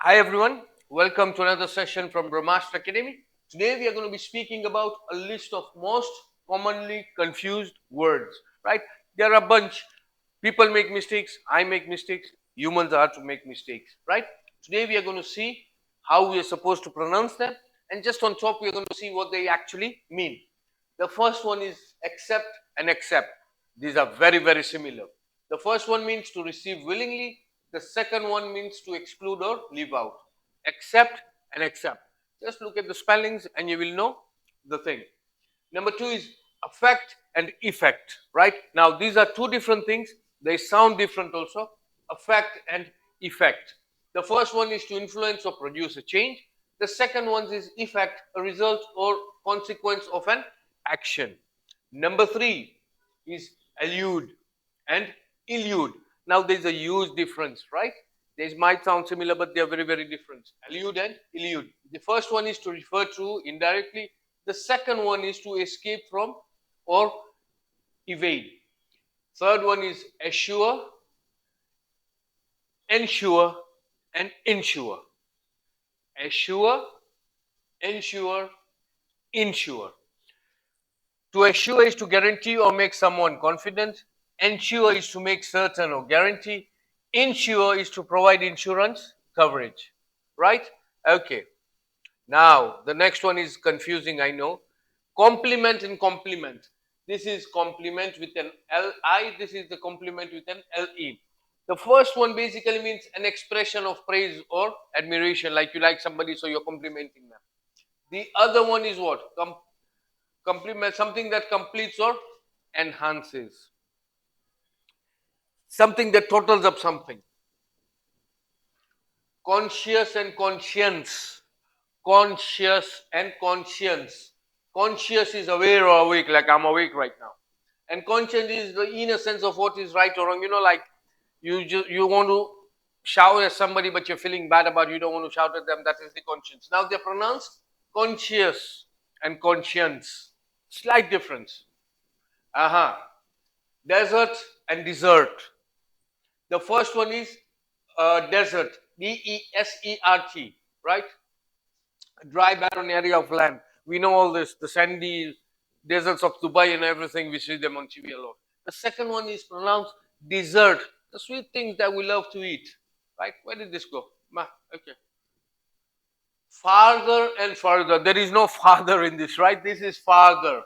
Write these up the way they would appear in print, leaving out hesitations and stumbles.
Hi everyone, welcome to another session from Brahmastra Academy. Today we are going to be speaking about a list of most commonly confused words, right? There are a bunch. People make mistakes, I make mistakes, humans are to make mistakes, right? Today we are going to see how we are supposed to pronounce them, and just on top we are going to see what they actually mean. The first one is accept and accept. These are very similar. The first one means to receive willingly. The second one means to exclude or leave out. Accept and accept. Just look at the spellings and you will know the thing. Number two is affect and effect, right? Now, these are two different things. They sound different also. Affect and effect. The first one is to influence or produce a change. The second one is effect, a result or consequence of an action. Number three is allude and elude. Now, there's a huge difference, right? These might sound similar, but they are very different. Allude and elude. The first one is to refer to indirectly. The second one is to escape from or evade. Third one is assure, ensure, and insure. Assure, ensure, insure. To assure is to guarantee or make someone confident. Ensure is to make certain or guarantee. Insure is to provide insurance coverage. Right? Okay. Now, the next one is confusing, I know. Compliment and compliment. This is compliment with an L-I. This is the compliment with an L-E. The first one basically means an expression of praise or admiration, like you like somebody, so you're complimenting them. The other one is what? Compliment, something that completes or enhances. Something that totals up something. Conscious and conscience. Conscious and conscience. Conscious is aware or awake, like I'm awake right now. And conscience is the inner sense of what is right or wrong. You know, like you want to shout at somebody, but you're feeling bad about it, you don't want to shout at them. That is the conscience. Now they're pronounced conscious and conscience. Slight difference. Desert and desert. The first one is desert, D-E-S-E-R-T, right? A dry, barren area of land. We know all this, the sandy deserts of Dubai and everything. We see them on TV a lot. The second one is pronounced dessert, the sweet things that we love to eat, right? Where did this go? Okay. Farther and further. There is no farther in this, right? This is farther.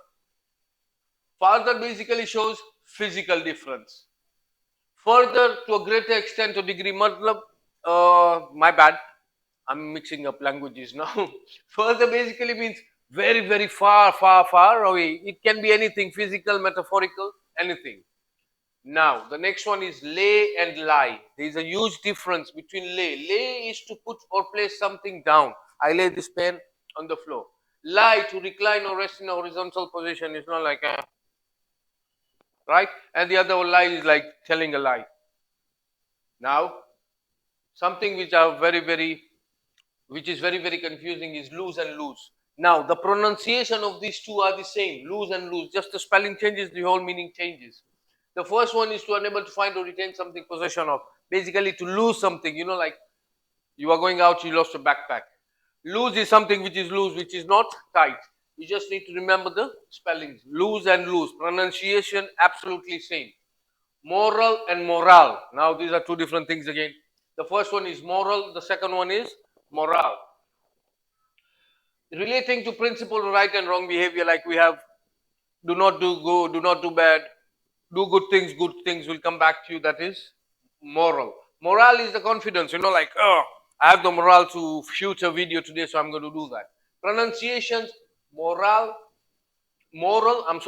Farther basically shows physical difference. Further, to a greater extent or degree, matlab, my bad, I'm mixing up languages now. Further basically means very far away. It can be anything, physical, metaphorical, anything. Now, the next one is lay and lie. There is a huge difference between lay. Lay is to put or place something down. I lay this pen on the floor. Lie, to recline or rest in a horizontal position. It's not like right? And the other lie is like telling a lie. Now, something which is very confusing is lose and lose. Now, the pronunciation of these two are the same, lose and lose. Just the spelling changes, the whole meaning changes. The first one is to unable to find or retain something, possession of. Basically, to lose something, you know, like you are going out, you lost a backpack. Lose is something which is loose, which is not tight. You just need to remember the spellings. Lose and lose. Pronunciation, absolutely same. Moral and morale. Now, these are two different things again. The first one is moral, the second one is morale. Relating to principle right and wrong behavior, like we have do not do good, do not do bad, do good things will come back to you. That is moral. Morale is the confidence, you know, like, oh, I have the morale to shoot a video today, so I'm going to do that. Pronunciations, moral, moral and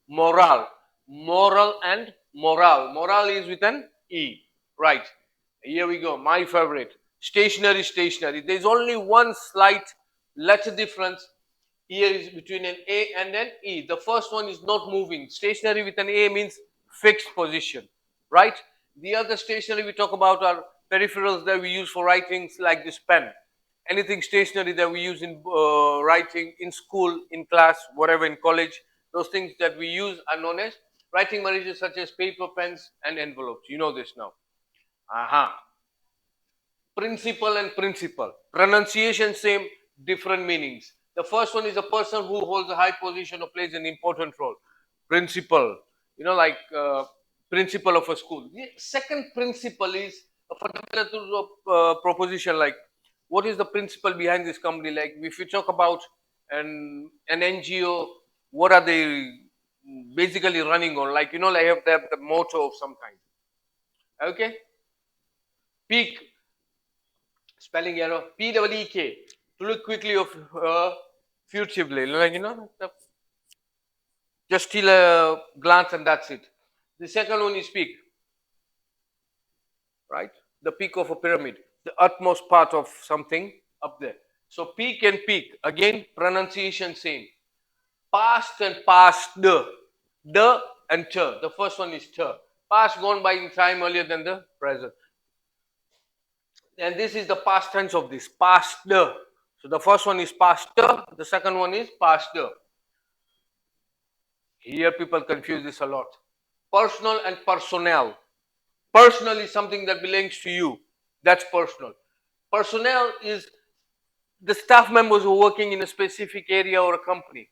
morale. Moral and morale. Morale is with an E. Right. Here we go. My favorite. Stationary, stationary. There's only one slight letter difference. Here is between an A and an E. The first one is not moving. Stationary with an A means fixed position. Right? The other stationary we talk about are peripherals that we use for writing, like this pen. Anything stationary that we use in writing, in school, in class, whatever, in college, those things that we use are known as writing materials such as paper, pens, and envelopes. You know this now. Principle and principle. Pronunciation same, different meanings. The first one is a person who holds a high position or plays an important role. Principle, like principal of a school. The second principle is a fundamental proposition, like what is the principle behind this company? Like if you talk about an NGO, what are they basically running on? Like they have the motto of some kind. Okay, peak. Spelling error. P-E-E-K. To look quickly or furtively. Like, just steal a glance and that's it. The second one is peak. Right? The peak of a pyramid. The utmost part of something up there. So peak and peak. Again, pronunciation same. Past and past. The and ter. The first one is ter. Past gone by in time earlier than the present. And this is the past tense of this, past. So the first one is past, the second one is past. Here people confuse this a lot. Personal and personnel. Personal is something that belongs to you. That's personal. Personnel is the staff members who are working in a specific area or a company.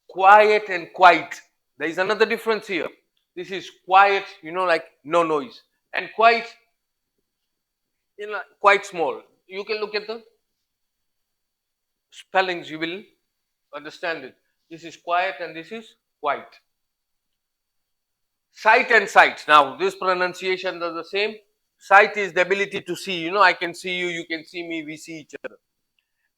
Quiet and quiet. There is another difference here. This is quiet, like no noise. And quiet, quite small. You can look at the spellings, you will understand it. This is quiet and this is quiet. Sight and sight. Now, this pronunciation are the same. Sight is the ability to see. I can see you, you can see me, we see each other.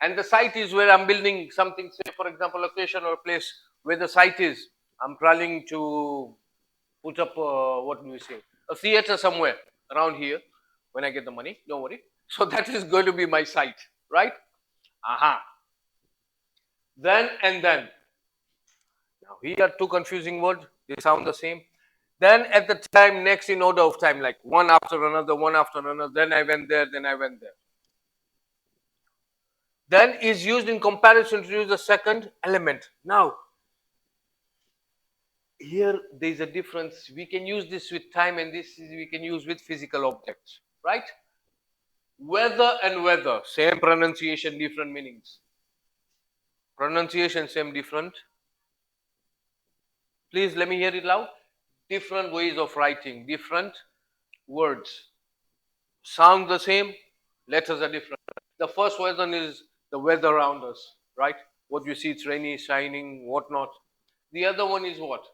And the site is where I'm building something, say, for example, location or place where the site is. I'm trying to put up, what do we say, a theater somewhere around here when I get the money. Don't worry. So that is going to be my site, right? Aha. Then and then. Now here two confusing words, they sound the same. Then at the time, next in order of time, like one after another, then I went there, then I went there. Then is used in comparison to use the second element. Now, here there is a difference. We can use this with time and this is we can use with physical objects, right? Whether and weather, same pronunciation, different meanings. Pronunciation, same, different. Please let me hear it loud. Different ways of writing, different words. Sound the same, letters are different. The first one is the weather around us, right? What you see, it's rainy, shining, whatnot. The other one is what?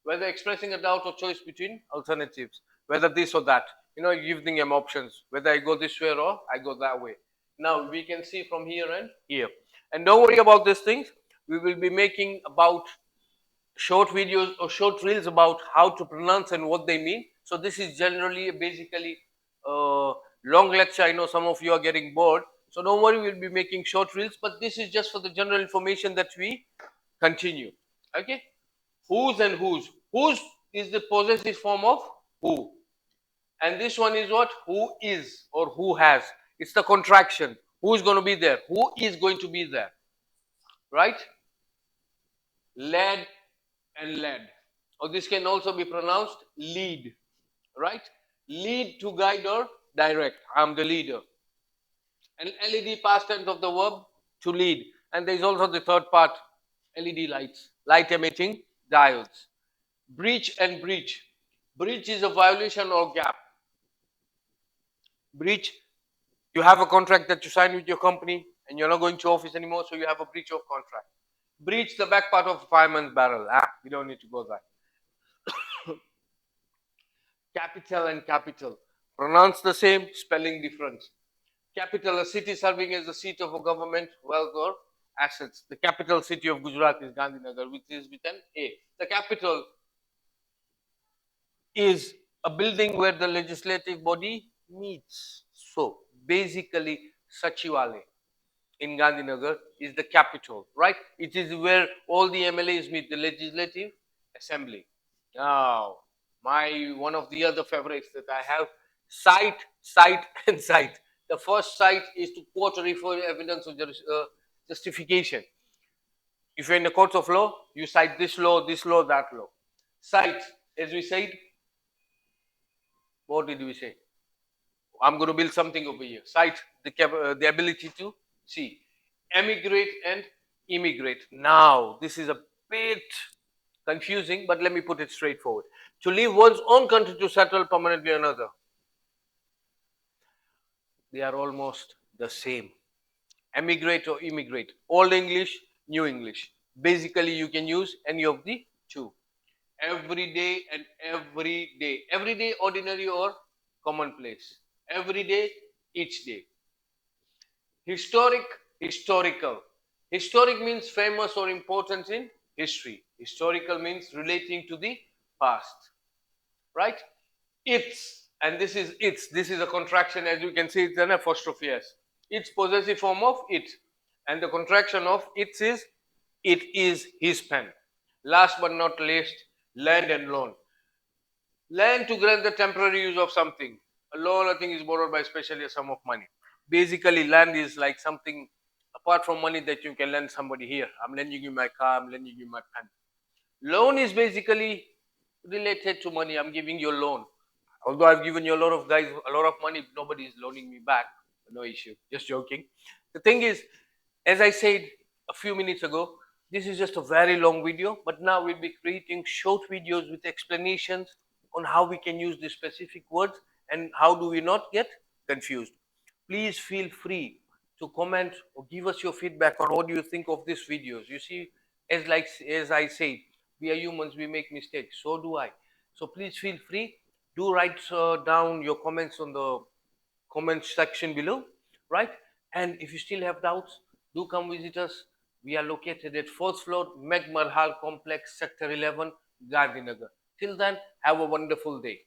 Whether expressing a doubt or choice between alternatives, whether this or that. Giving them options, whether I go this way or I go that way. Now we can see from here and here. And don't worry about these things. We will be making about short videos or short reels about how to pronounce and what they mean. So this is generally basically a long lecture. I know some of you are getting bored. So don't worry, we'll be making short reels, but this is just for the general information that we continue. Okay? Whose and whose. Whose is the possessive form of who. And this one is what? Who is or who has. It's the contraction. Who is going to be there? Who is going to be there? Right? Led and led. Or this can also be pronounced lead. Right? Lead to guide or direct. I'm the leader. And LED, past tense of the verb, to lead. And there is also the third part, LED lights, light emitting diodes. Breach and breach. Breach is a violation or gap. Breach, you have a contract that you sign with your company and you're not going to office anymore, so you have a breach of contract. Breach, the back part of a fireman's barrel. We don't need to go there. Capital and capital. Pronounce the same, spelling difference. Capital, a city serving as the seat of a government, wealth or assets. The capital city of Gujarat is Gandhinagar, which is with an A. The capital is a building where the legislative body meets. So basically, Sachivalaya in Gandhinagar is the capital, right? It is where all the MLAs meet, the legislative assembly. Now, one of the other favorites that I have, cite, cite, and cite. The first cite is to quote or refer evidence of justification. If you're in the courts of law, you cite this law, that law. Cite, as we said, what did we say? I'm going to build something over here. Sight, the ability to see. Emigrate and immigrate. Now, this is a bit confusing, but let me put it straightforward. To leave one's own country to settle permanently another. They are almost the same. Emigrate or immigrate. Old English, New English. Basically, you can use any of the two. Every day and every day. Every day, ordinary or commonplace. Every day, each day. Historic, historical. Historic means famous or important in history. Historical means relating to the past. Right? It's, and this is a contraction, as you can see, it's an apostrophe s. It's possessive form of it. And the contraction of it is his pen. Last but not least, land and loan. Land to grant the temporary use of something. A loan, I think, is borrowed by especially a sum of money. Basically, land is like something apart from money that you can lend somebody. Here, I'm lending you my car, I'm lending you my pen. Loan is basically related to money. I'm giving you a loan. Although I've given you a lot of guys a lot of money, nobody is loaning me back. No issue. Just joking. The thing is, as I said a few minutes ago, this is just a very long video, but now we'll be creating short videos with explanations on how we can use the specific words and how do we not get confused. Please feel free to comment or give us your feedback on what do you think of these videos. You see, as I said, we are humans, we make mistakes. So do I. So please feel free. Do write down your comments on the comment section below, right? And if you still have doubts, do come visit us. We are located at 4th floor, Meg Marhal Complex, Sector 11, Gandhinagar. Till then, have a wonderful day.